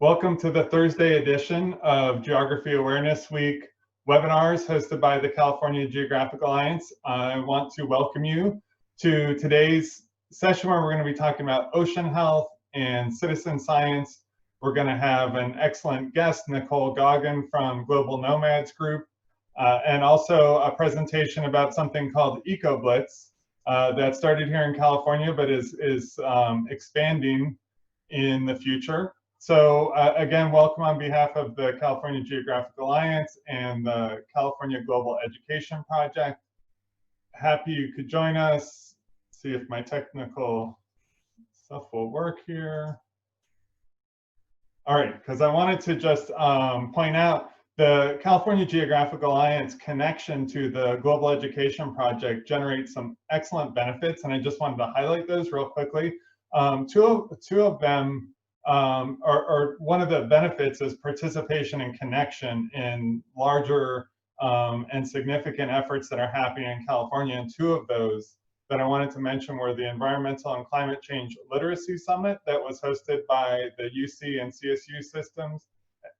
Welcome to the Thursday edition of Geography Awareness Week webinars hosted by the California Geographic Alliance. I want to welcome you to today's session where we're going to be talking about ocean health and citizen science. We're going to have an excellent guest, Nicole Goggin from Global Nomads Group, and also a presentation about something called EcoBlitz that started here in California but is expanding in the future. So again, welcome on behalf of the California Geographic Alliance and the California Global Education Project. Happy you could join us. See if my technical stuff will work here. All right, because I wanted to just point out the California Geographic Alliance connection to the Global Education Project generates some excellent benefits, and I just wanted to highlight those real quickly. Two of them, or one of the benefits is participation and connection in larger and significant efforts that are happening in California. And two of those that I wanted to mention were the Environmental and Climate Change Literacy Summit that was hosted by the UC and CSU systems,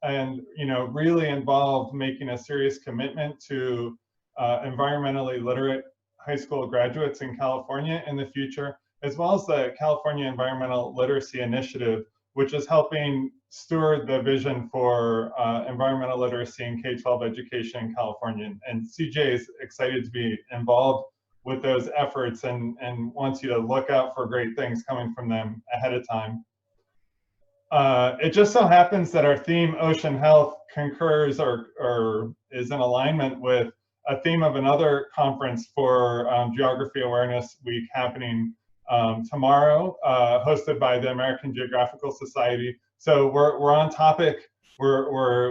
and really involved making a serious commitment to environmentally literate high school graduates in California in the future, as well as the California Environmental Literacy Initiative, which is helping steward the vision for environmental literacy in K-12 education in California. And CJ is excited to be involved with those efforts and wants you to look out for great things coming from them ahead of time. It just so happens that our theme, Ocean Health, concurs or is in alignment with a theme of another conference for Geography Awareness Week happening tomorrow, hosted by the American Geographical Society. So we're on topic, we're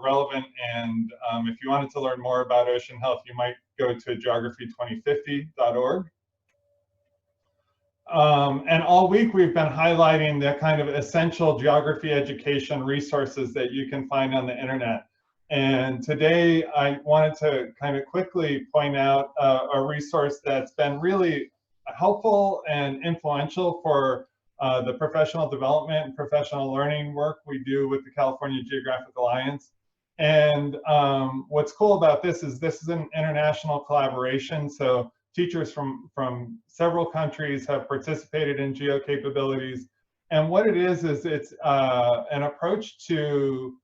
relevant, and if you wanted to learn more about ocean health, you might go to geography2050.org. And all week we've been highlighting the kind of essential geography education resources that you can find on the internet. And today I wanted to kind of quickly point out a resource that's been really helpful and influential for the professional development and professional learning work we do with the California Geographic Alliance. And what's cool about this is an international collaboration. So teachers from several countries have participated in GEO capabilities. And what it is it's an approach to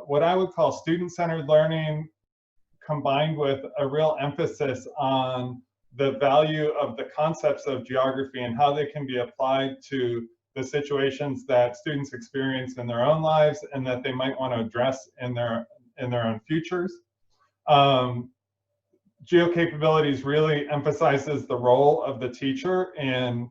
what I would call student-centered learning, combined with a real emphasis on the value of the concepts of geography and how they can be applied to the situations that students experience in their own lives and that they might want to address in their own futures. GEO capabilities really emphasizes the role of the teacher in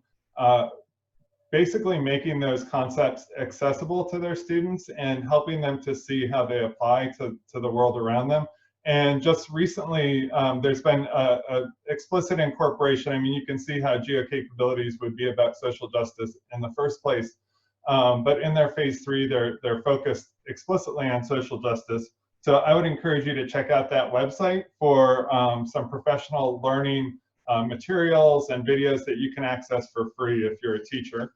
basically making those concepts accessible to their students and helping them to see how they apply to the world around them. And just recently, there's been an explicit incorporation. I mean, you can see how GEO capabilities would be about social justice in the first place. But in their phase 3, they're focused explicitly on social justice. So I would encourage you to check out that website for some professional learning materials and videos that you can access for free if you're a teacher.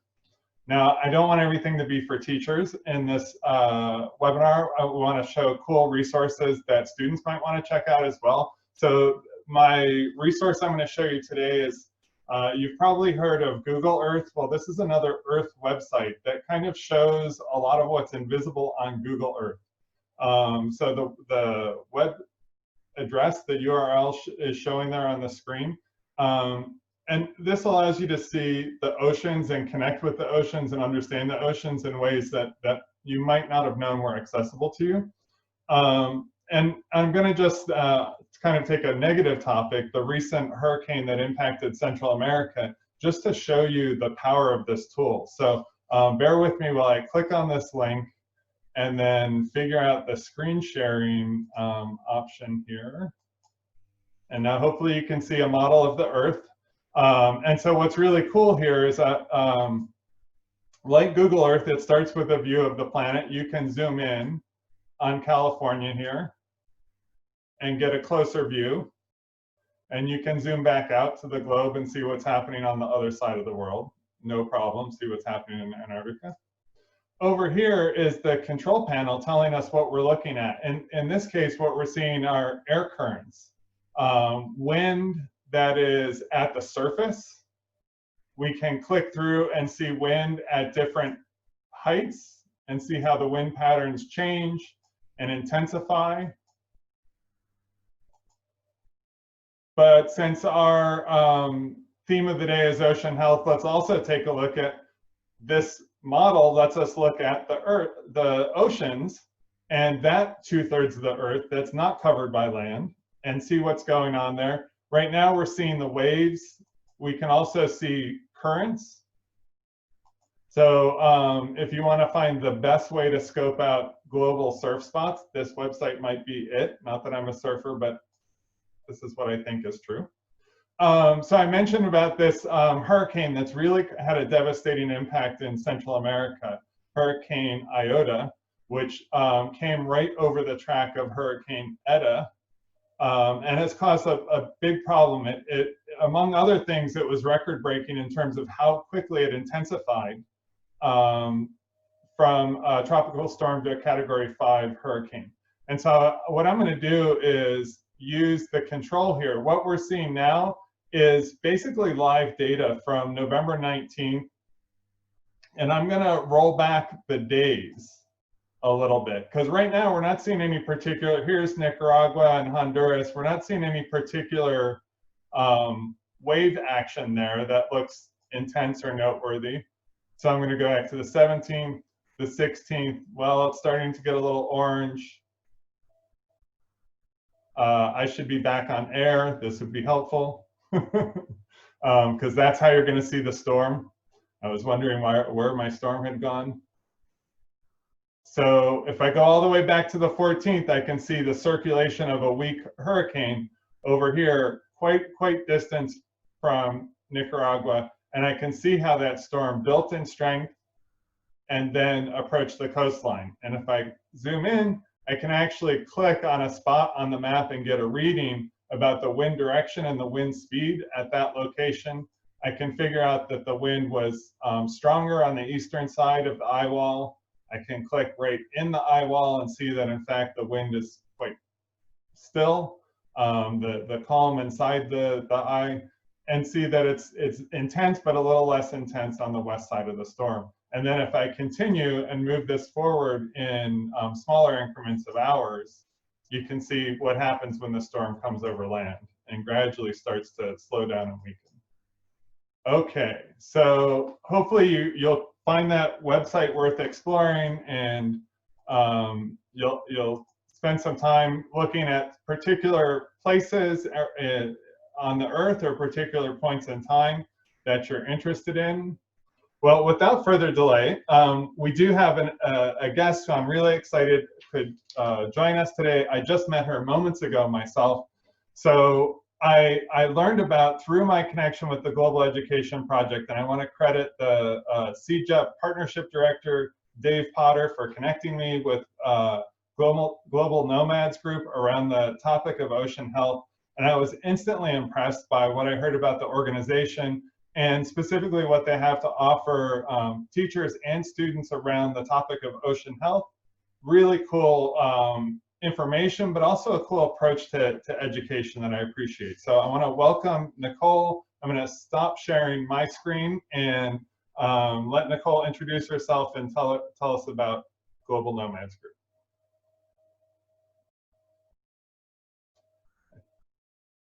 Now, I don't want everything to be for teachers. In this webinar, I want to show cool resources that students might want to check out as well. So my resource I'm going to show you today is, you've probably heard of Google Earth. Well, this is another Earth website that kind of shows a lot of what's invisible on Google Earth. So the web address, the URL is showing there on the screen. And this allows you to see the oceans and connect with the oceans and understand the oceans in ways that you might not have known were accessible to you. And I'm going to just kind of take a negative topic, the recent hurricane that impacted Central America, just to show you the power of this tool. So bear with me while I click on this link and then figure out the screen sharing option here. And now hopefully you can see a model of the Earth. And so what's really cool here is that, like Google Earth, it starts with a view of the planet. You can zoom in on California here and get a closer view. And you can zoom back out to the globe and see what's happening on the other side of the world. No problem, see what's happening in Antarctica. over here is the control panel telling us what we're looking at. And in this case, what we're seeing are air currents, wind that is at the surface. We can click through and see wind at different heights and see how the wind patterns change and intensify. But since our theme of the day is ocean health, let's also take a look at this model. Lets us look at the earth, the oceans, and that 2/3 of the earth that's not covered by land, and see what's going on there. Right now we're seeing the waves. We can also see currents. So if you want to find the best way to scope out global surf spots, this website might be it. Not that I'm a surfer, but this is what I think is true. So I mentioned about this hurricane that's really had a devastating impact in Central America, Hurricane Iota, which came right over the track of Hurricane Eta, and has caused a big problem. It, among other things, it was record-breaking in terms of how quickly it intensified from a tropical storm to a Category 5 hurricane. And so what I'm going to do is use the control here. What we're seeing now is basically live data from November 19th. And I'm going to roll back the days a little bit, because right now we're not seeing any particular, here's Nicaragua and Honduras, we're not seeing any particular wave action there that looks intense or noteworthy. So I'm going to go back to the 17th, the 16th. Well, it's starting to get a little orange. I should be back on air. This would be helpful, because that's how you're going to see the storm. I was wondering where my storm had gone. So if I go all the way back to the 14th, I can see the circulation of a weak hurricane over here, quite distant from Nicaragua. And I can see how that storm built in strength and then approached the coastline. And if I zoom in, I can actually click on a spot on the map and get a reading about the wind direction and the wind speed at that location. I can figure out that the wind was stronger on the eastern side of the eye wall. I can click right in the eye wall and see that in fact the wind is quite still, the calm inside the eye, and see that it's intense but a little less intense on the west side of the storm. And then if I continue and move this forward in smaller increments of hours, you can see what happens when the storm comes over land and gradually starts to slow down and weaken. Okay, so hopefully you'll find that website worth exploring, and you'll spend some time looking at particular places on the earth or particular points in time that you're interested in. Well, without further delay, we do have a guest who I'm really excited could join us today. I just met her moments ago myself. So I learned about through my connection with the Global Education Project, and I want to credit the CJEP Partnership Director, Dave Potter, for connecting me with Global Nomads Group around the topic of ocean health. And I was instantly impressed by what I heard about the organization, and specifically what they have to offer teachers and students around the topic of ocean health. Really cool information, but also a cool approach to education that I appreciate. So I want to welcome Nicole. I'm going to stop sharing my screen and let Nicole introduce herself and tell us about Global Nomads Group.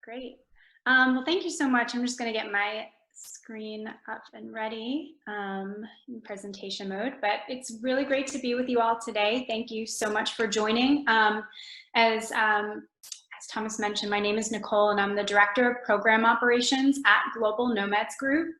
Great. Well, thank you so much. I'm just going to get my screen up and ready in presentation mode, but it's really great to be with you all today. Thank you so much for joining. As Thomas mentioned, my name is Nicole, and I'm the Director of Program Operations at Global Nomads Group.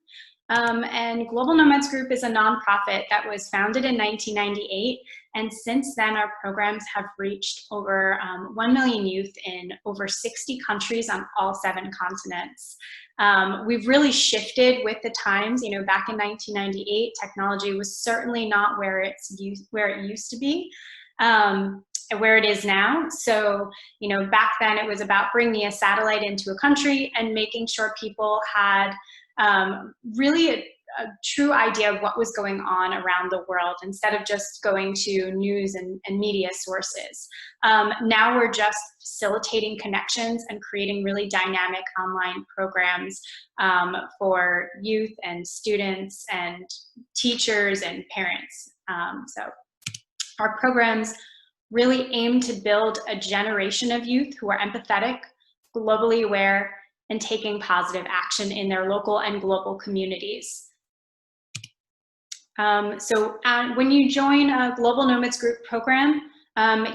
And Global Nomads Group is a nonprofit that was founded in 1998, and since then our programs have reached over 1 million youth in over 60 countries on all 7 continents. We've really shifted with the times. You know, back in 1998, technology was certainly not where it used to be, where it is now. So, you know, back then it was about bringing a satellite into a country and making sure people had really a true idea of what was going on around the world instead of just going to news and media sources. Now we're just facilitating connections and creating really dynamic online programs for youth and students and teachers and parents. So our programs really aim to build a generation of youth who are empathetic, globally aware, and taking positive action in their local and global communities. When you join a Global Nomads Group program,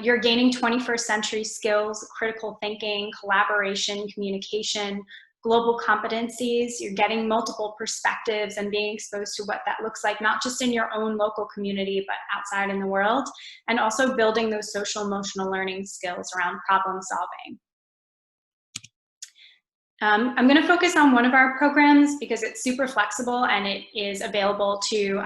you're gaining 21st century skills, critical thinking, collaboration, communication, global competencies. You're getting multiple perspectives and being exposed to what that looks like, not just in your own local community, but outside in the world, and also building those social emotional learning skills around problem solving. I'm going to focus on one of our programs because it's super flexible and it is available to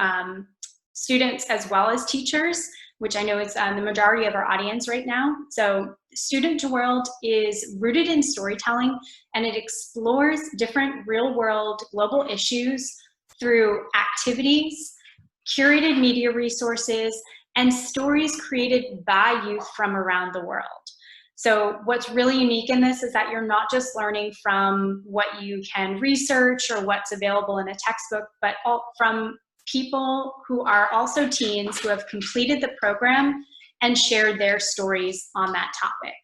students as well as teachers, which I know is the majority of our audience right now. So Student to World is rooted in storytelling, and it explores different real-world global issues through activities, curated media resources, and stories created by youth from around the world. So what's really unique in this is that you're not just learning from what you can research or what's available in a textbook, but from people who are also teens who have completed the program and shared their stories on that topic.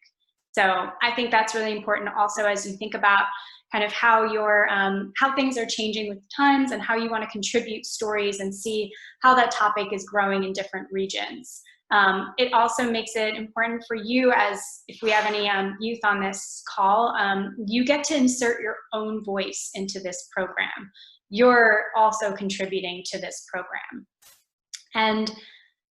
So I think that's really important also as you think about kind of how how things are changing with the times and how you want to contribute stories and see how that topic is growing in different regions. It also makes it important for you, as if we have any youth on this call, you get to insert your own voice into this program. You're also contributing to this program. And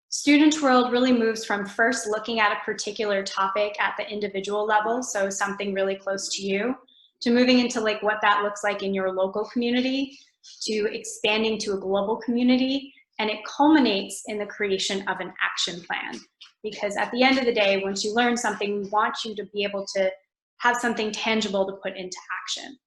Student World really moves from first looking at a particular topic at the individual level, so something really close to you, to moving into like what that looks like in your local community, to expanding to a global community, and it culminates in the creation of an action plan. Because at the end of the day, once you learn something, we want you to be able to have something tangible to put into action.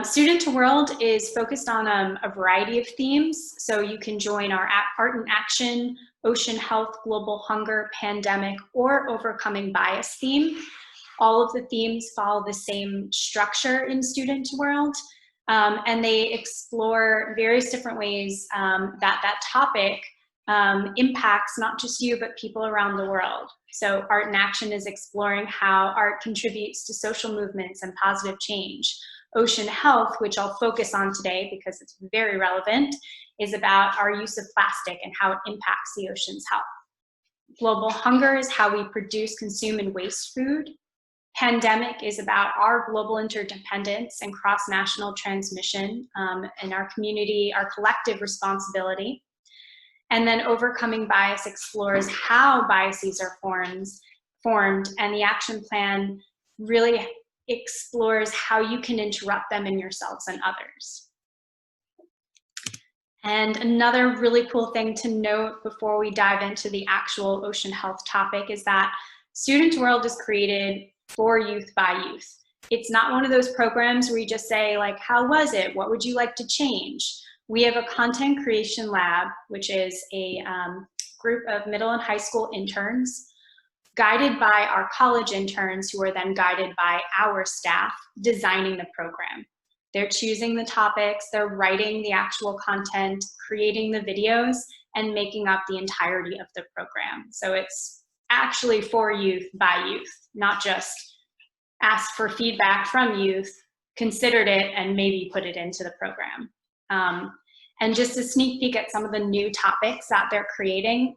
Student to World is focused on a variety of themes. So you can join our Art in Action, Ocean Health, Global Hunger, Pandemic, or Overcoming Bias theme. All of the themes follow the same structure in Student to World. And they explore various different ways that topic impacts not just you, but people around the world. So Art in Action is exploring how art contributes to social movements and positive change. Ocean Health, which I'll focus on today because it's very relevant, is about our use of plastic and how it impacts the ocean's health. Global Hunger is how we produce, consume, and waste food. Pandemic is about our global interdependence and cross-national transmission and our community, our collective responsibility. And then Overcoming Bias explores how biases are formed, and the action plan really explores how you can interrupt them in yourselves and others. And another really cool thing to note before we dive into the actual ocean health topic is that Student World is created for youth by youth. It's not one of those programs where you just say like, how was it? What would you like to change? We have a content creation lab, which is a group of middle and high school interns guided by our college interns who are then guided by our staff designing the program. They're choosing the topics, they're writing the actual content, creating the videos, and making up the entirety of the program. So it's actually for youth by youth, not just asked for feedback from youth, considered it, and maybe put it into the program. And just a sneak peek at some of the new topics that they're creating.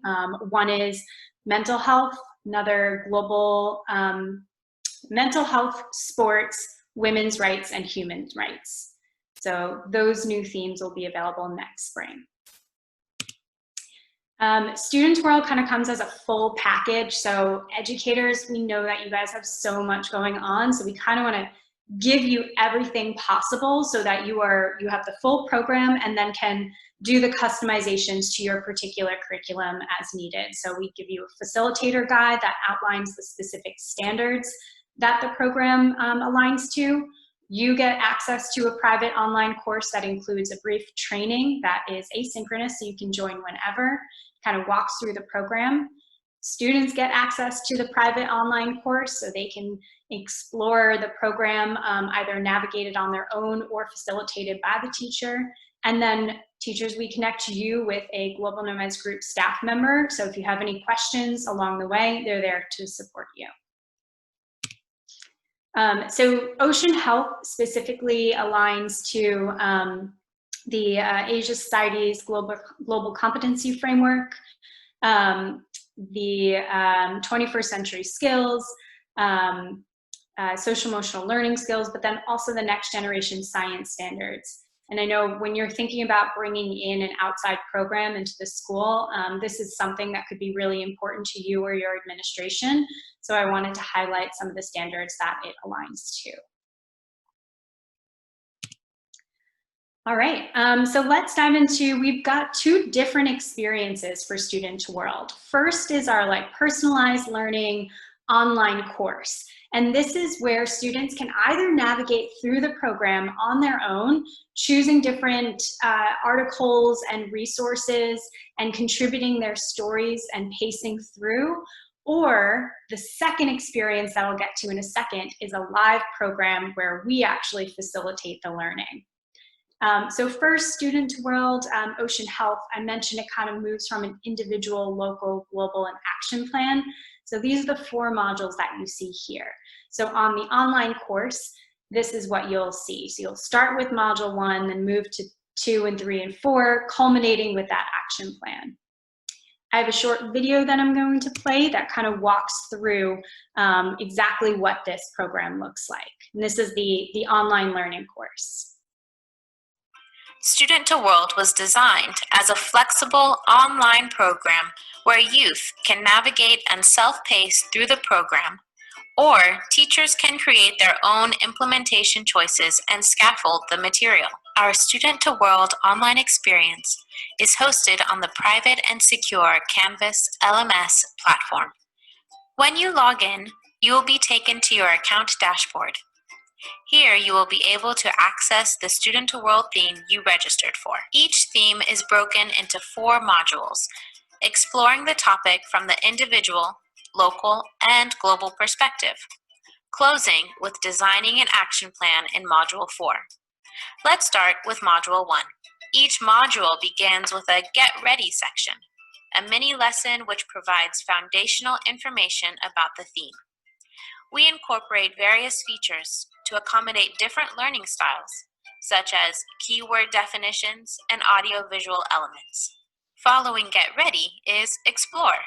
One is mental health, another global mental health, sports, women's rights, and human rights. So those new themes will be available next spring. Student World kind of comes as a full package. So educators, we know that you guys have so much going on. So we kind of want to give you everything possible so that you have the full program and then can do the customizations to your particular curriculum as needed. So we give you a facilitator guide that outlines the specific standards that the program aligns to. You get access to a private online course that includes a brief training that is asynchronous, so you can join whenever, kind of walks through the program. Students get access to the private online course so they can explore the program, either navigated on their own or facilitated by the teacher. And then teachers, we connect you with a Global Nomads Group staff member. So if you have any questions along the way, they're there to support you. So Ocean Health specifically aligns to the Asia Society's Global Competency Framework, the 21st Century Skills, social emotional learning skills, but then also the next generation science standards. And I know when you're thinking about bringing in an outside program into the school, this is something that could be really important to you or your administration. So I wanted to highlight some of the standards that it aligns to. All right, so let's dive into, we've got two different experiences for Student to World. First is our personalized learning online course. And this is where students can either navigate through the program on their own, choosing different articles and resources and contributing their stories and pacing through, or the second experience that I'll get to in a second is a live program where we actually facilitate the learning. So first, Student to World, Ocean Health, I mentioned it kind of moves from an individual, local, global, and action plan. So these are the 4 modules that you see here. So on the online course, this is what you'll see. So you'll start with module 1, then move to 2 and 3 and 4, culminating with that action plan. I have a short video that I'm going to play that kind of walks through exactly what this program looks like. And this is the online learning course. Student to World was designed as a flexible online program where youth can navigate and self-pace through the program, or teachers can create their own implementation choices and scaffold the material. Our Student to World online experience is hosted on the private and secure Canvas LMS platform. When you log in, you will be taken to your account dashboard. Here, you will be able to access the Student to World theme you registered for. Each theme is broken into 4 modules, exploring the topic from the individual, local, and global perspective, closing with designing an action plan in Module 4. Let's start with Module 1. Each module begins with a Get Ready section, a mini lesson which provides foundational information about the theme. We incorporate various features to accommodate different learning styles, such as keyword definitions and audio-visual elements. Following Get Ready is Explore.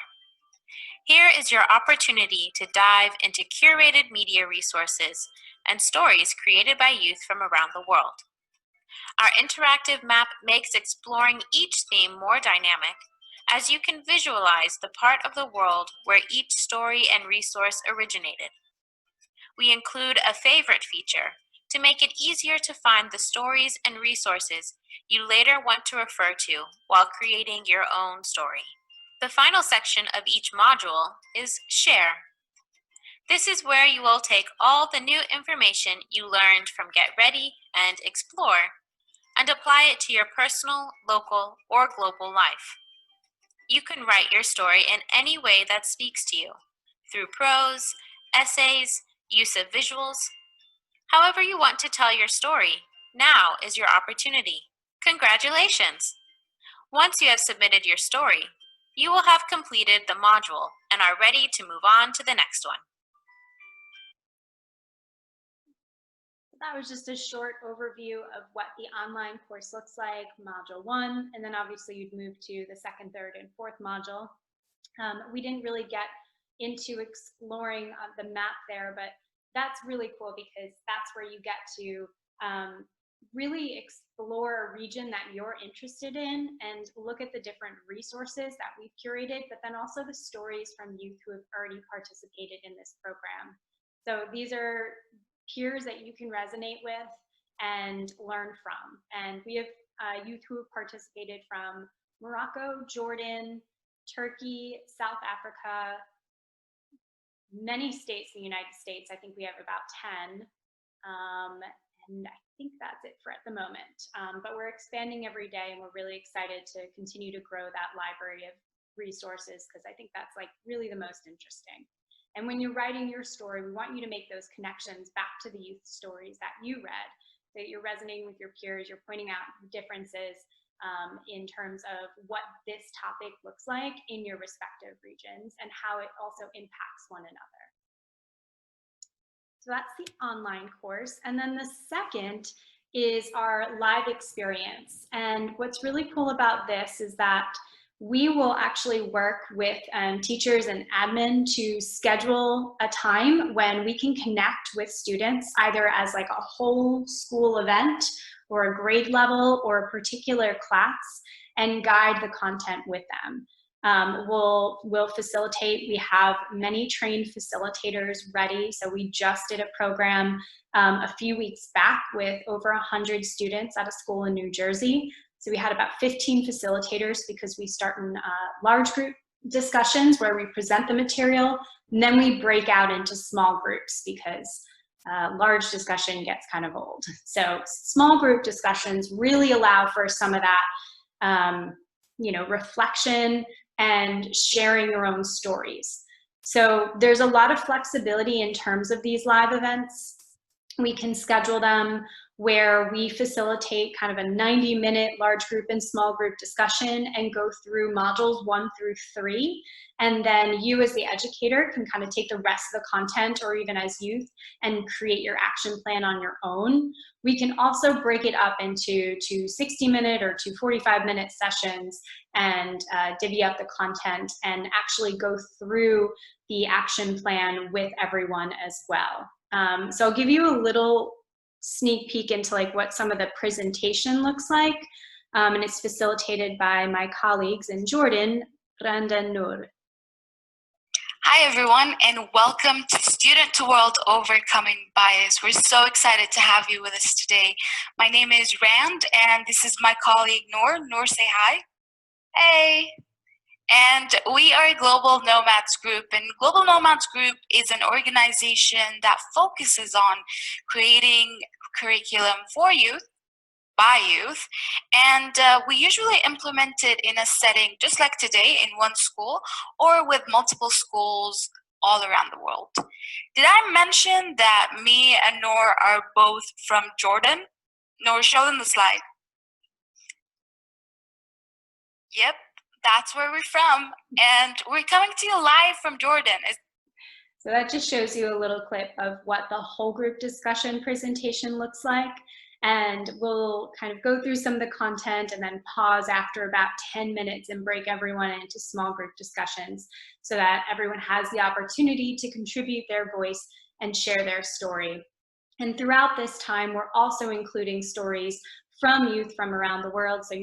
Here is your opportunity to dive into curated media resources and stories created by youth from around the world. Our interactive map makes exploring each theme more dynamic, as you can visualize the part of the world where each story and resource originated. We include a favorite feature to make it easier to find the stories and resources you later want to refer to while creating your own story. The final section of each module is Share. This is where you will take all the new information you learned from Get Ready and Explore and apply it to your personal, local, or global life. You can write your story in any way that speaks to you, through prose, essays, use of visuals. However you want to tell your story, now is your opportunity. Congratulations! Once you have submitted your story, you will have completed the module and are ready to move on to the next one. That was just a short overview of what the online course looks like, module 1, and then obviously you'd move to the 2nd, 3rd, and 4th module. We didn't really get into exploring the map there, but that's really cool because that's where you get to really explore a region that you're interested in and look at the different resources that we've curated, but then also the stories from youth who have already participated in this program. So these are peers that you can resonate with and learn from. And we have youth who have participated from Morocco, Jordan, Turkey, South Africa, many states in the United States. I think we have about 10. And I think that's it for at the moment. But we're expanding every day, and we're really excited to continue to grow that library of resources, because I think that's like really the most interesting. And when you're writing your story, we want you to make those connections back to the youth stories that you read, that you're resonating with your peers, you're pointing out differences in terms of what this topic looks like in your respective regions and how it also impacts one another. So that's the online course. And then the second is our live experience. And what's really cool about this is that we will actually work with teachers and admin to schedule a time when we can connect with students, either as like a whole school event or a grade level or a particular class, and guide the content with them. We'll facilitate. We have many trained facilitators ready. So we just did a program a few weeks back with over 100 students at a school in New Jersey. So we had about 15 facilitators, because we start in large group discussions where we present the material, and then we break out into small groups, because large discussion gets kind of old. So small group discussions really allow for some of that reflection and sharing your own stories. So there's a lot of flexibility in terms of these live events. We can schedule them where we facilitate kind of a 90-minute large group and small group discussion and go through modules 1 through 3. And then you as the educator can kind of take the rest of the content, or even as youth, and create your action plan on your own. We can also break it up into 2 60-minute or 2 45-minute sessions and divvy up the content and actually go through the action plan with everyone as well. So I'll give you a little sneak peek into like what some of the presentation looks like. And it's facilitated by my colleagues in Jordan, Randa and Noor. Hi everyone, and welcome to Student to World Overcoming Bias. We're so excited to have you with us today. My name is Rand, and this is my colleague Noor. Noor, say hi. Hey. And we are a Global Nomads Group, and Global Nomads Group is an organization that focuses on creating curriculum for youth, by youth, and we usually implement it in a setting just like today in one school or with multiple schools all around the world. Did I mention that me and Noor are both from Jordan? Noor, show them the slide. Yep, that's where we're from, and we're coming to you live from Jordan. So that just shows you a little clip of what the whole group discussion presentation looks like. And we'll kind of go through some of the content and then pause after about 10 minutes and break everyone into small group discussions so that everyone has the opportunity to contribute their voice and share their story. And throughout this time, we're also including stories from youth from around the world. So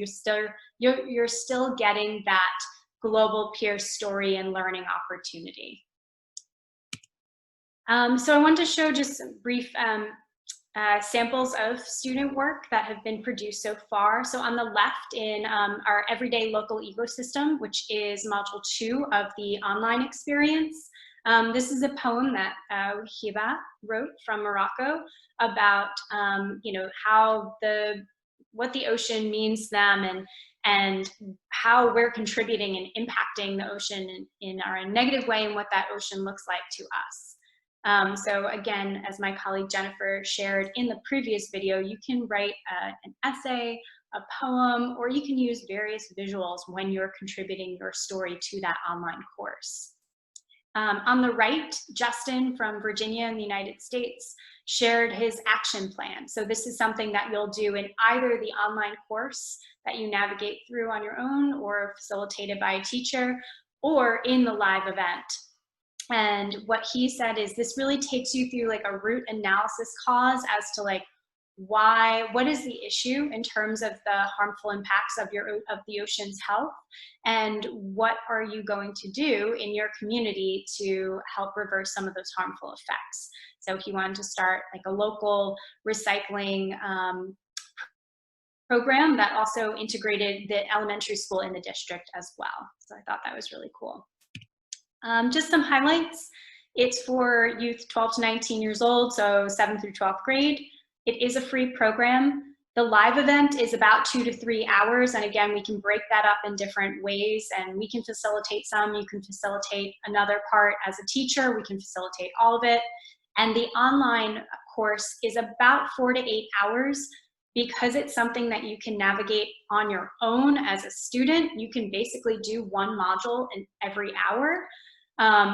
you're still getting that global peer story and learning opportunity. So I want to show just some brief samples of student work that have been produced so far. So on the left in our Everyday Local Ecosystem, which is module 2 of the online experience, this is a poem that Hiba wrote from Morocco about what the ocean means to them and how we're contributing and impacting the ocean in a negative way, and what that ocean looks like to us. So again, as my colleague Jennifer shared in the previous video, you can write an essay, a poem, or you can use various visuals when you're contributing your story to that online course. On the right, Justin from Virginia in the United States shared his action plan. So this is something that you'll do in either the online course that you navigate through on your own or facilitated by a teacher, or in the live event. And what he said is this really takes you through like a root analysis cause as to like what is the issue in terms of the harmful impacts of the ocean's health, and what are you going to do in your community to help reverse some of those harmful effects. So he wanted to start like a local recycling program that also integrated the elementary school in the district as well. So I thought that was really cool. Just some highlights. It's for youth 12 to 19 years old, so 7th through 12th grade. It is a free program. The live event is about 2 to 3 hours. And again, we can break that up in different ways, and we can facilitate some. You can facilitate another part as a teacher. We can facilitate all of it. And the online course is about 4 to 8 hours. Because it's something that you can navigate on your own as a student. You can basically do one module in every hour,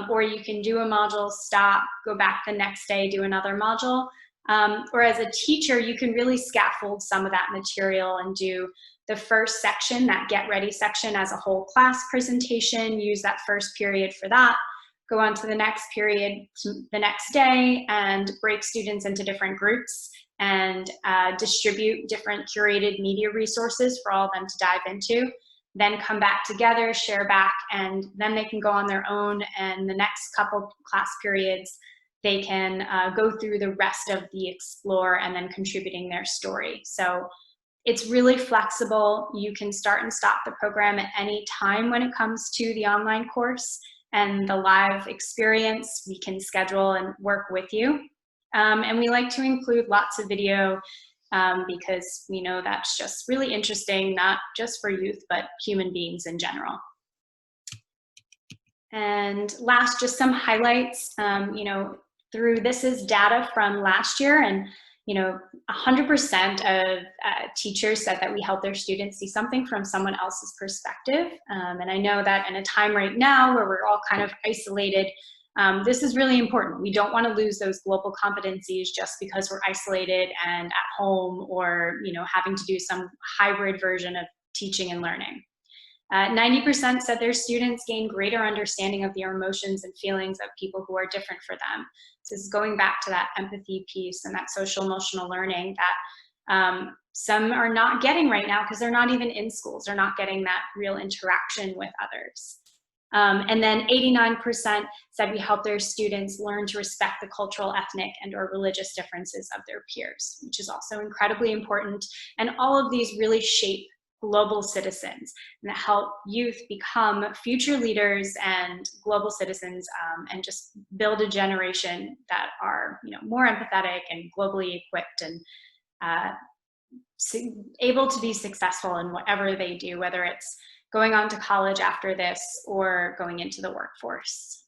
or you can do a module, stop, go back the next day, do another module. Or as a teacher, you can really scaffold some of that material and do the first section, that get ready section, as a whole class presentation, use that first period for that, go on to the next period the next day, and break students into different groups and distribute different curated media resources for all of them to dive into, then come back together, share back, and then they can go on their own, and the next couple class periods, they can go through the rest of the Explore and then contributing their story. So it's really flexible. You can start and stop the program at any time when it comes to the online course, and the live experience, we can schedule and work with you. And we like to include lots of video because we know that's just really interesting, not just for youth, but human beings in general. And last, just some highlights, this is data from last year, and 100% of teachers said that we help their students see something from someone else's perspective. And I know that in a time right now where we're all kind of isolated, this is really important. We don't want to lose those global competencies just because we're isolated and at home, or having to do some hybrid version of teaching and learning. 90% said their students gain greater understanding of their emotions and feelings of people who are different for them. So this is going back to that empathy piece and that social emotional learning that some are not getting right now because they're not even in schools. They're not getting that real interaction with others. And then 89% said we help their students learn to respect the cultural, ethnic, and or religious differences of their peers, which is also incredibly important. And all of these really shape global citizens and help youth become future leaders and global citizens, and just build a generation that are more empathetic and globally equipped and able to be successful in whatever they do, whether it's going on to college after this or going into the workforce.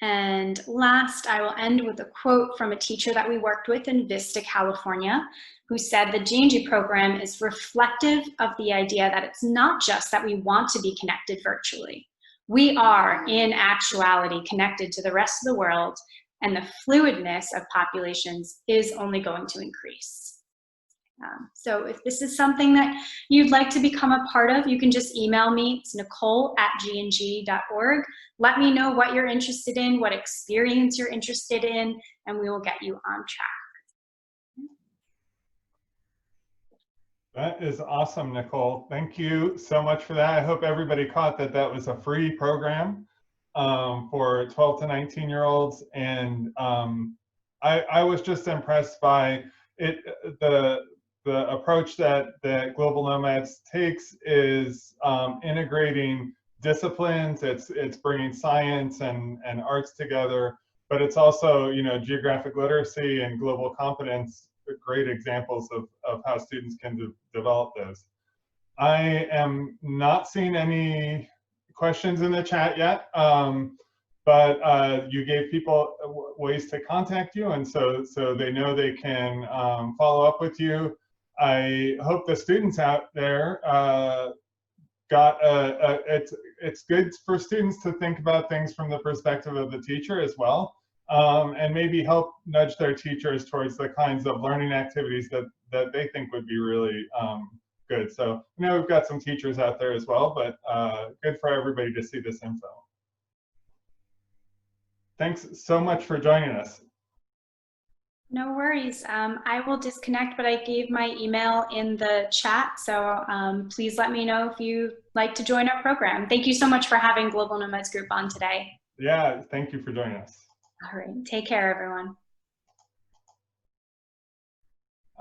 And last, I will end with a quote from a teacher that we worked with in Vista, California, who said the G&G program is reflective of the idea that it's not just that we want to be connected virtually. We are, in actuality, connected to the rest of the world, and the fluidness of populations is only going to increase. So if this is something that you'd like to become a part of, you can just email me. It's nicole@gng.org. Let me know what you're interested in, what experience you're interested in, and we will get you on track. That is awesome, Nicole. Thank you so much for that. I hope everybody caught that that was a free program for 12 to 19-year-olds. And I was just impressed by it. The approach that Global Nomads takes is integrating disciplines. It's bringing science and arts together, but it's also geographic literacy and global competence, great examples of how students can develop those. I am not seeing any questions in the chat yet, but you gave people ways to contact you, and so they know they can follow up with you. I hope the students out there it's good for students to think about things from the perspective of the teacher as well, and maybe help nudge their teachers towards the kinds of learning activities that they think would be really good. So we've got some teachers out there as well, but good for everybody to see this info. Thanks so much for joining us. No worries. I will disconnect, but I gave my email in the chat, so please let me know if you'd like to join our program. Thank you so much for having Global Nomads Group on today. Yeah, thank you for joining us. All right, take care, everyone.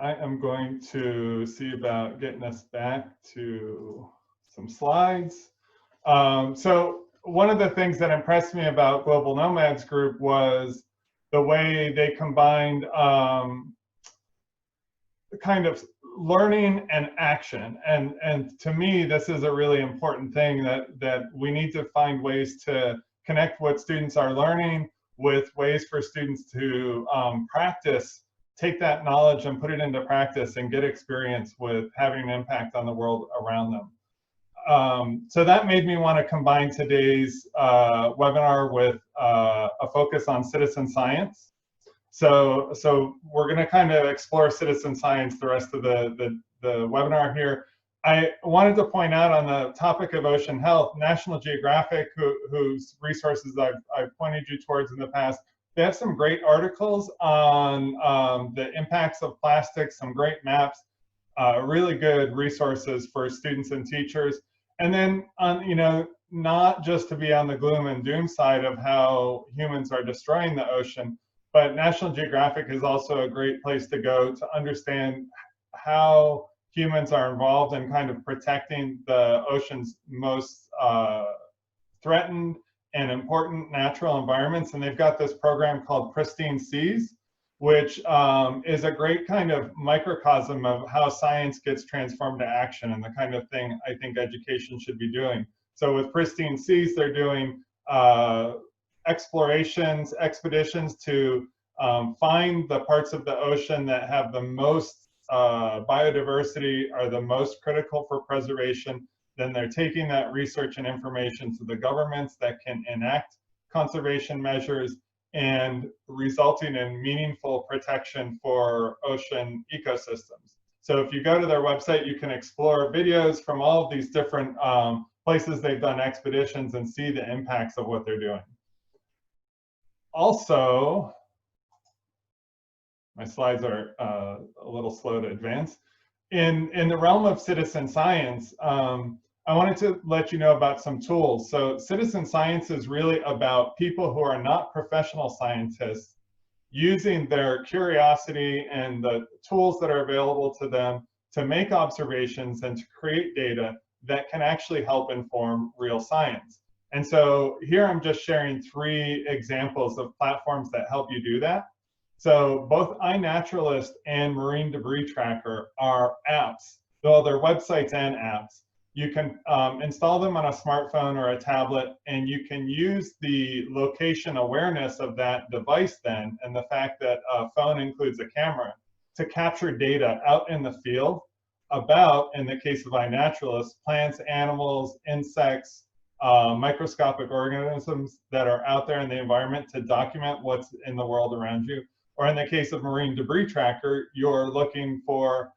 I am going to see about getting us back to some slides. So one of the things that impressed me about Global Nomads Group was the way they combined kind of learning and action. And to me, this is a really important thing, that we need to find ways to connect what students are learning with ways for students to practice, take that knowledge and put it into practice and get experience with having an impact on the world around them. So that made me want to combine today's webinar with a focus on citizen science. So we're going to kind of explore citizen science the rest of the webinar here. I wanted to point out on the topic of ocean health, National Geographic, whose resources I've pointed you towards in the past, they have some great articles on the impacts of plastics, some great maps, really good resources for students and teachers. And then, not just to be on the gloom and doom side of how humans are destroying the ocean, but National Geographic is also a great place to go to understand how humans are involved in kind of protecting the ocean's most threatened and important natural environments. And they've got this program called Pristine Seas, which is a great kind of microcosm of how science gets transformed to action and the kind of thing I think education should be doing. So with Pristine Seas, they're doing explorations, expeditions to find the parts of the ocean that have the most biodiversity, are the most critical for preservation. Then they're taking that research and information to the governments that can enact conservation measures and resulting in meaningful protection for ocean ecosystems. So if you go to their website, you can explore videos from all of these different places they've done expeditions and see the impacts of what they're doing. Also, my slides are a little slow to advance. In the realm of citizen science, I wanted to let you know about some tools. So citizen science is really about people who are not professional scientists using their curiosity and the tools that are available to them to make observations and to create data that can actually help inform real science. And so here I'm just sharing 3 examples of platforms that help you do that. So both iNaturalist and Marine Debris Tracker are apps. Well, they're websites and apps. You can install them on a smartphone or a tablet, and you can use the location awareness of that device then, and the fact that a phone includes a camera, to capture data out in the field about, in the case of iNaturalist, plants, animals, insects, microscopic organisms that are out there in the environment to document what's in the world around you. Or in the case of Marine Debris Tracker, you're looking for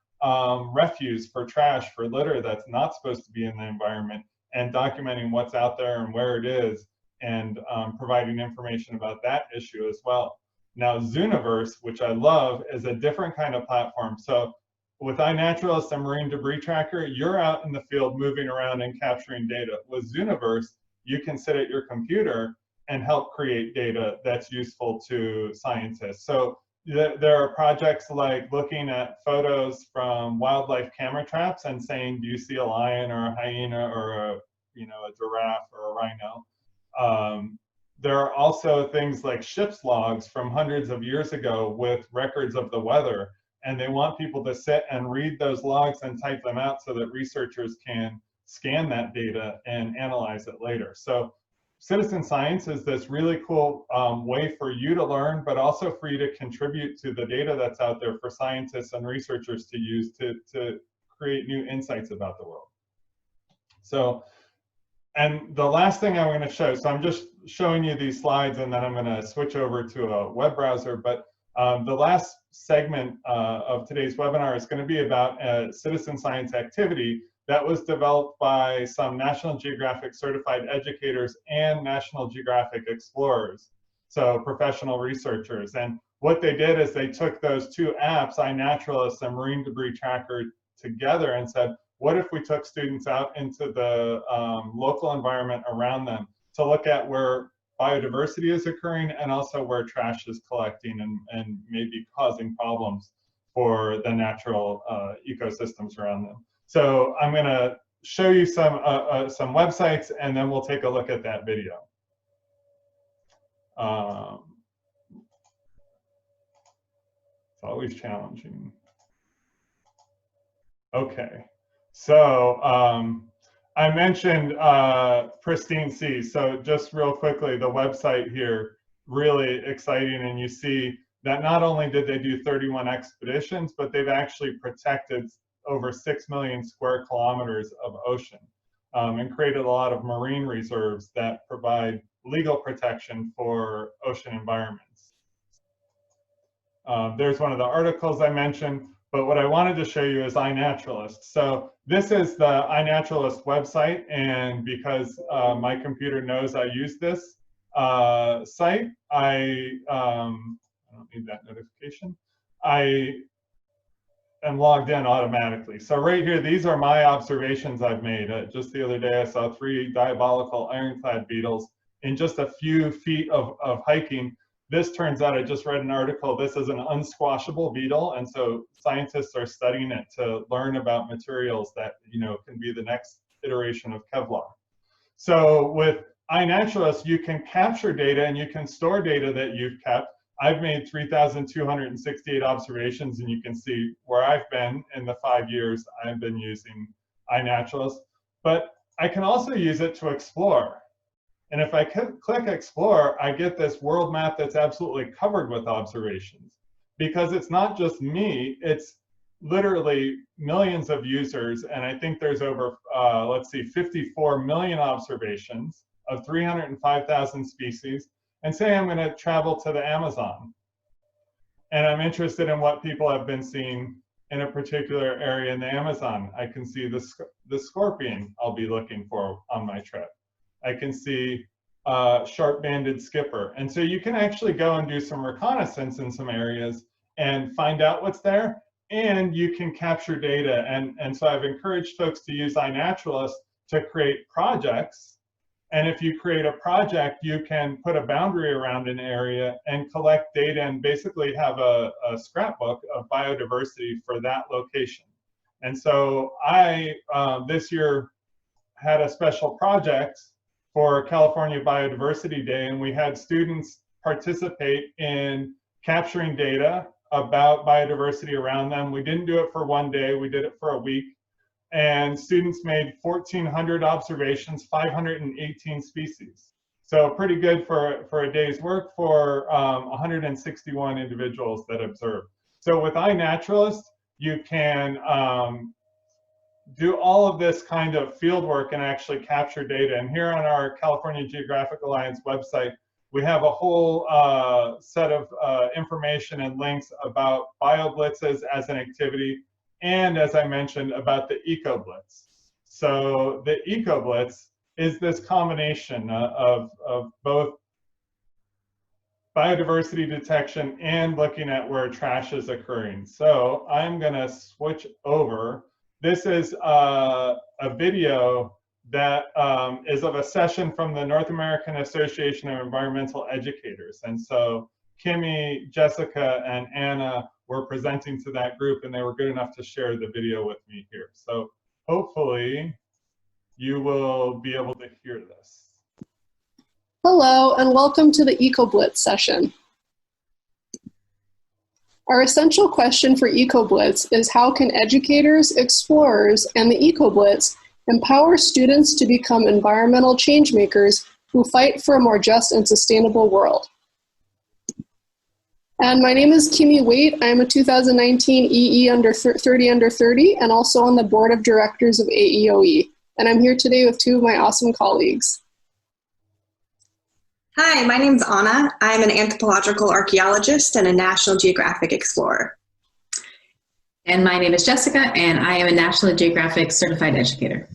refuse, for trash, for litter that's not supposed to be in the environment, and documenting what's out there and where it is, and providing information about that issue as well. Now, Zooniverse, which I love, is a different kind of platform. So with iNaturalist and Marine Debris Tracker, you're out in the field moving around and capturing data. With Zooniverse, you can sit at your computer and help create data that's useful to scientists. So there are projects like looking at photos from wildlife camera traps and saying, do you see a lion or a hyena or a giraffe or a rhino? There are also things like ship's logs from hundreds of years ago with records of the weather, and they want people to sit and read those logs and type them out so that researchers can scan that data and analyze it later. So citizen science is this really cool way for you to learn, but also for you to contribute to the data that's out there for scientists and researchers to use to create new insights about the world. So, and the last thing I'm going to show, so I'm just showing you these slides and then I'm going to switch over to a web browser, but the last segment of today's webinar is going to be about a citizen science activity that was developed by some National Geographic certified educators and National Geographic explorers, so professional researchers. And what they did is they took those 2 apps, iNaturalist and Marine Debris Tracker, together and said, what if we took students out into the local environment around them to look at where biodiversity is occurring and also where trash is collecting and maybe causing problems for the natural ecosystems around them. So I'm going to show you some websites, and then we'll take a look at that video. It's always challenging. Okay, so I mentioned pristine seas. So just real quickly, the website here, really exciting. And you see that not only did they do 31 expeditions, but they've actually protected over 6 million square kilometers of ocean and created a lot of marine reserves that provide legal protection for ocean environments. There's one of the articles I mentioned. But what I wanted to show you is iNaturalist. So this is the iNaturalist website, and because my computer knows I use this site, I don't need that notification. I am logged in automatically. So right here, these are my observations I've made. Just the other day, I saw 3 diabolical ironclad beetles in just a few feet of hiking. This turns out, I just read an article, this is an unsquashable beetle, and so scientists are studying it to learn about materials that, you know, can be the next iteration of Kevlar. So with iNaturalist, you can capture data and you can store data that you've kept. I've made 3,268 observations, and you can see where I've been in the 5 years I've been using iNaturalist. But I can also use it to explore. And if I click Explore, I get this world map that's absolutely covered with observations. Because it's not just me, it's literally millions of users. And I think there's over, let's see, 54 million observations of 305,000 species. And say I'm going to travel to the Amazon. And I'm interested in what people have been seeing in a particular area in the Amazon. I can see the scorpion I'll be looking for on my trip. I can see sharp-banded skipper. And so you can actually go and do some reconnaissance in some areas and find out what's there, and you can capture data. And so I've encouraged folks to use iNaturalist to create projects. And if you create a project, you can put a boundary around an area and collect data and basically have a scrapbook of biodiversity for that location. And so I, this year, had a special project for California Biodiversity Day, and we had students participate in capturing data about biodiversity around them. We didn't do it for one day, we did it for a week. And students made 1,400 observations, 518 species. So pretty good for a day's work for 161 individuals that observed. So with iNaturalist, you can do all of this kind of field work and actually capture data. And here on our California Geographic Alliance website, we have a whole set of information and links about BioBlitzes as an activity, and as I mentioned, about the EcoBlitz. So the EcoBlitz is this combination of both biodiversity detection and looking at where trash is occurring. So I'm gonna switch over. This is a video that is of a session from the North American Association of Environmental Educators. And so Kimmy, Jessica, and Anna were presenting to that group, and they were good enough to share the video with me here. So hopefully you will be able to hear this. Hello, and welcome to the EcoBlitz session. Our essential question for EcoBlitz is how can educators, explorers, and the EcoBlitz empower students to become environmental changemakers who fight for a more just and sustainable world? And my name is Kimmy Waite. I am a 2019 EE under 30 under 30 and also on the board of directors of AEOE. And I'm here today with 2 of my awesome colleagues. Hi, my name's Anna. I'm an anthropological archaeologist and a National Geographic explorer. And my name is Jessica, and I am a National Geographic certified educator.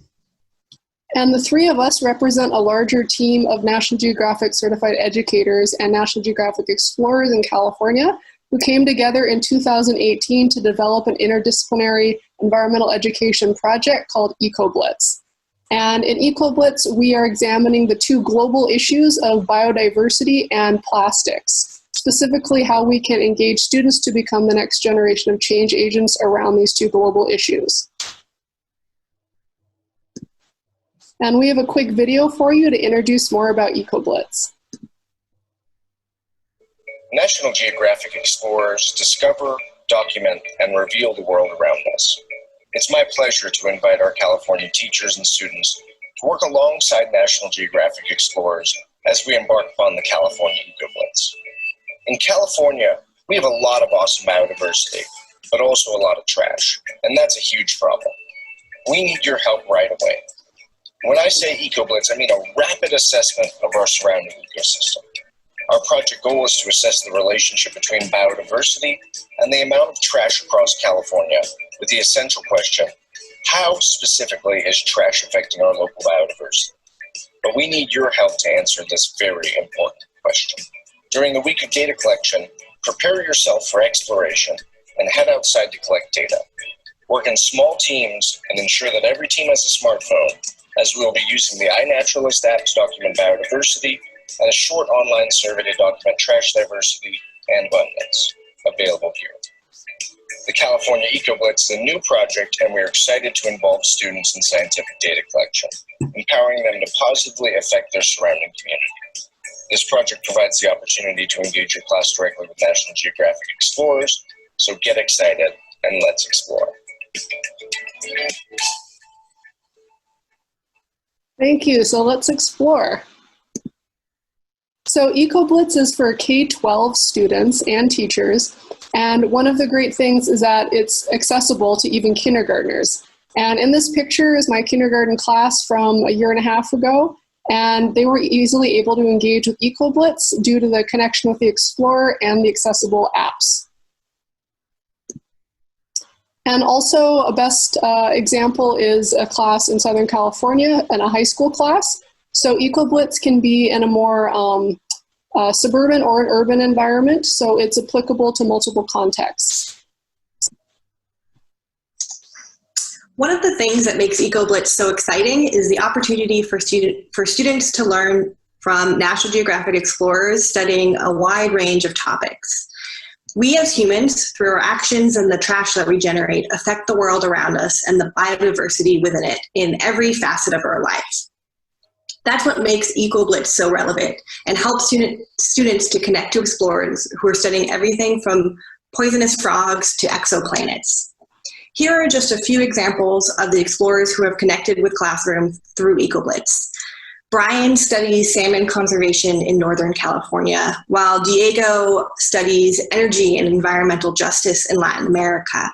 And the 3 of us represent a larger team of National Geographic certified educators and National Geographic explorers in California who came together in 2018 to develop an interdisciplinary environmental education project called EcoBlitz. And in EcoBlitz, we are examining the 2 global issues of biodiversity and plastics, specifically how we can engage students to become the next generation of change agents around these 2 global issues. And we have a quick video for you to introduce more about EcoBlitz. National Geographic explorers discover, document, and reveal the world around us. It's my pleasure to invite our California teachers and students to work alongside National Geographic explorers as we embark upon the California EcoBlitz. In California, we have a lot of awesome biodiversity, but also a lot of trash, and that's a huge problem. We need your help right away. When I say EcoBlitz, I mean a rapid assessment of our surrounding ecosystem. Our project goal is to assess the relationship between biodiversity and the amount of trash across California with the essential question, how specifically is trash affecting our local biodiversity? But we need your help to answer this very important question. During the week of data collection, prepare yourself for exploration and head outside to collect data. Work in small teams and ensure that every team has a smartphone, as we will be using the iNaturalist app to document biodiversity and a short online survey to document trash diversity and abundance, available here. The California EcoBlitz is a new project, and we're excited to involve students in scientific data collection, empowering them to positively affect their surrounding community. This project provides the opportunity to engage your class directly with National Geographic explorers, so get excited and let's explore. Thank you. So let's explore. So EcoBlitz is for K-12 students and teachers. And one of the great things is that it's accessible to even kindergartners. And in this picture is my kindergarten class from a year and a half ago. And they were easily able to engage with EcoBlitz due to the connection with the Explorer and the accessible apps. And also a best example is a class in Southern California and a high school class. So EcoBlitz can be in a more suburban or an urban environment, so it's applicable to multiple contexts. One of the things that makes EcoBlitz so exciting is the opportunity for students to learn from National Geographic explorers studying a wide range of topics. We as humans, through our actions and the trash that we generate, affect the world around us and the biodiversity within it in every facet of our life. That's what makes EcoBlitz so relevant and helps students to connect to explorers who are studying everything from poisonous frogs to exoplanets. Here are just a few examples of the explorers who have connected with classrooms through EcoBlitz. Brian studies salmon conservation in Northern California, while Diego studies energy and environmental justice in Latin America.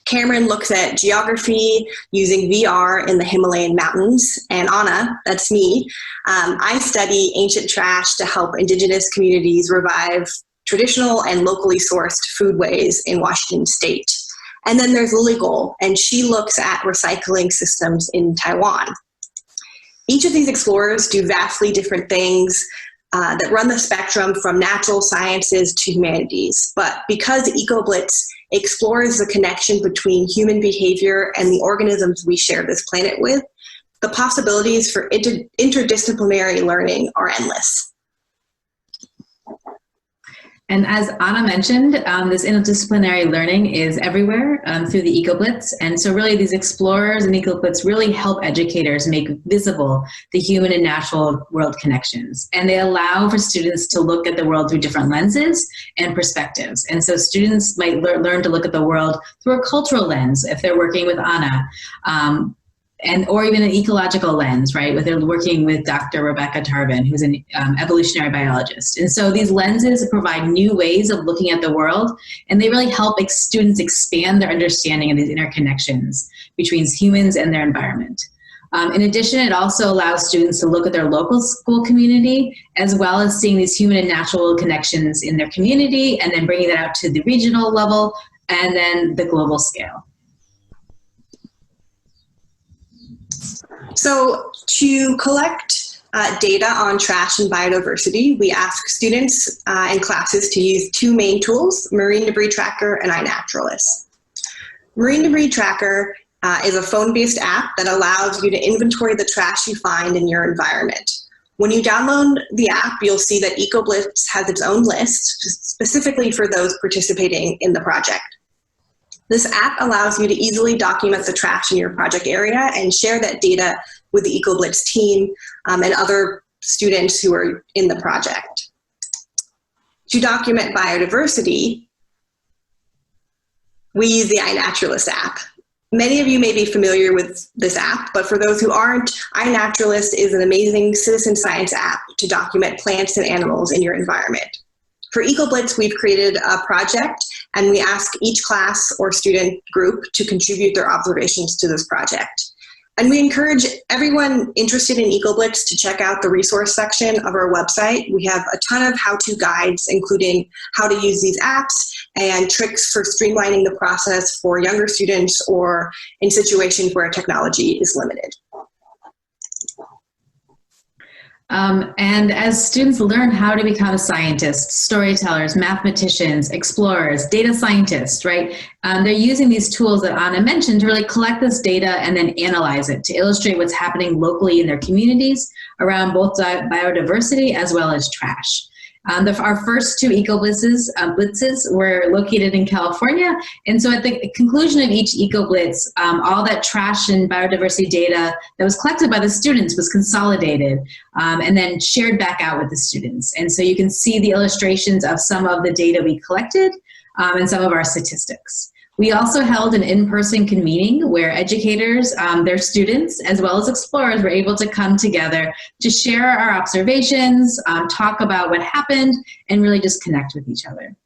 Cameron looks at geography using VR in the Himalayan mountains, and Anna, that's me, I study ancient trash to help indigenous communities revive traditional and locally sourced foodways in Washington State. And then there's Lily Goal, and she looks at recycling systems in Taiwan. Each of these explorers do vastly different things that run the spectrum from natural sciences to humanities. But because EcoBlitz explores the connection between human behavior and the organisms we share this planet with, the possibilities for interdisciplinary learning are endless. And as Anna mentioned, this interdisciplinary learning is everywhere through the EcoBlitz. And so really these explorers and EcoBlitz really help educators make visible the human and natural world connections. And they allow for students to look at the world through different lenses and perspectives. And so students might learn to look at the world through a cultural lens if they're working with Anna. Or even an ecological lens, right? Where they're working with Dr. Rebecca Tarvin, who's an evolutionary biologist. And so these lenses provide new ways of looking at the world, and they really help students expand their understanding of these interconnections between humans and their environment. In addition, it also allows students to look at their local school community, as well as seeing these human and natural connections in their community, and then bringing that out to the regional level, and then the global scale. So to collect data on trash and biodiversity, we ask students and classes to use two main tools, Marine Debris Tracker and iNaturalist. Marine Debris Tracker is a phone-based app that allows you to inventory the trash you find in your environment. When you download the app, you'll see that EcoBlitz has its own list, specifically for those participating in the project. This app allows you to easily document the trash in your project area and share that data with the EcoBlitz team and other students who are in the project. To document biodiversity, we use the iNaturalist app. Many of you may be familiar with this app, but for those who aren't, iNaturalist is an amazing citizen science app to document plants and animals in your environment. For EcoBlitz, we've created a project, and we ask each class or student group to contribute their observations to this project. And we encourage everyone interested in EcoBlitz to check out the resource section of our website. We have a ton of how-to guides, including how to use these apps and tricks for streamlining the process for younger students or in situations where technology is limited. And as students learn how to become scientists, storytellers, mathematicians, explorers, data scientists, right? They're using these tools that Anna mentioned to really collect this data and then analyze it to illustrate what's happening locally in their communities around both biodiversity as well as trash. Our first two EcoBlitzes were located in California, and so at the conclusion of each EcoBlitz, all that trash and biodiversity data that was collected by the students was consolidated and then shared back out with the students. And so you can see the illustrations of some of the data we collected and some of our statistics. We also held an in-person convening where educators, their students, as well as explorers were able to come together to share our observations, talk about what happened, and really just connect with each other.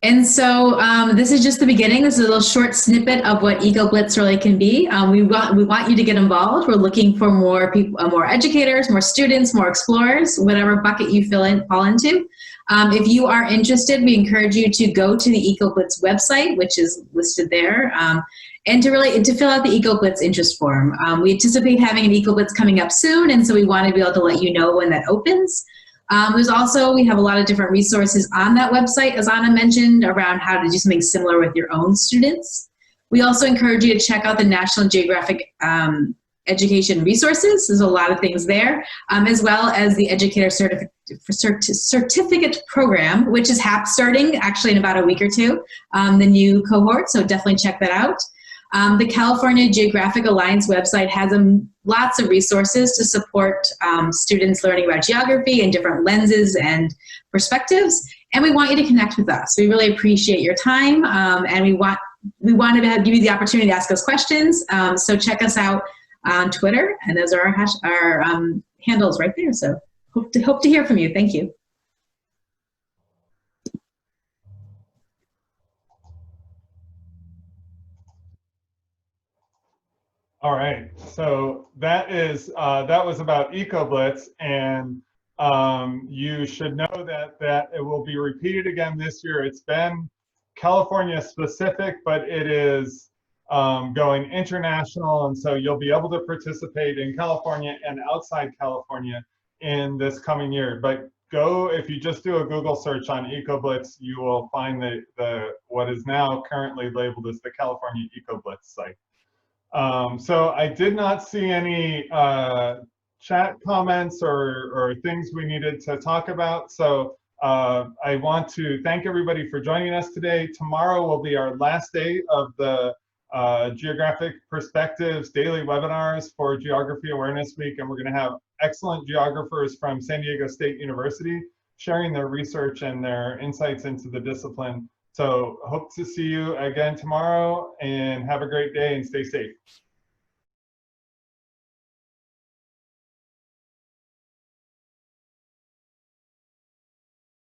And so this is just the beginning. This is a little short snippet of what EcoBlitz really can be. We want you to get involved. We're looking for more people, more educators, more students, more explorers, whatever bucket you fall into. If you are interested, we encourage you to go to the EcoBlitz website, which is listed there, and to fill out the EcoBlitz interest form. We anticipate having an EcoBlitz coming up soon, and so we want to be able to let you know when that opens. We have a lot of different resources on that website, as Anna mentioned, around how to do something similar with your own students. We also encourage you to check out the National Geographic education resources. There's a lot of things there, as well as the Educator Certificate Program, which is starting actually in about a week or two, the new cohort, so definitely check that out. The California Geographic Alliance website has lots of resources to support students learning about geography and different lenses and perspectives, and we want you to connect with us. We really appreciate your time, and we want to give you the opportunity to ask us questions, so check us out on Twitter, and those are our handles right there. So hope to hear from you. Thank you. All right, so that was about EcoBlitz, and you should know that it will be repeated again this year. It's been California specific, but it is going international, and so you'll be able to participate in California and outside California in this coming year. But if you just do a Google search on EcoBlitz, you will find what is now currently labeled as the California EcoBlitz site. So I did not see any chat comments or things we needed to talk about. So I want to thank everybody for joining us today. Tomorrow will be our last day of the Geographic Perspectives daily webinars for Geography Awareness Week, and we're going to have excellent geographers from San Diego State University sharing their research and their insights into the discipline. So hope to see you again tomorrow, and have a great day and stay safe.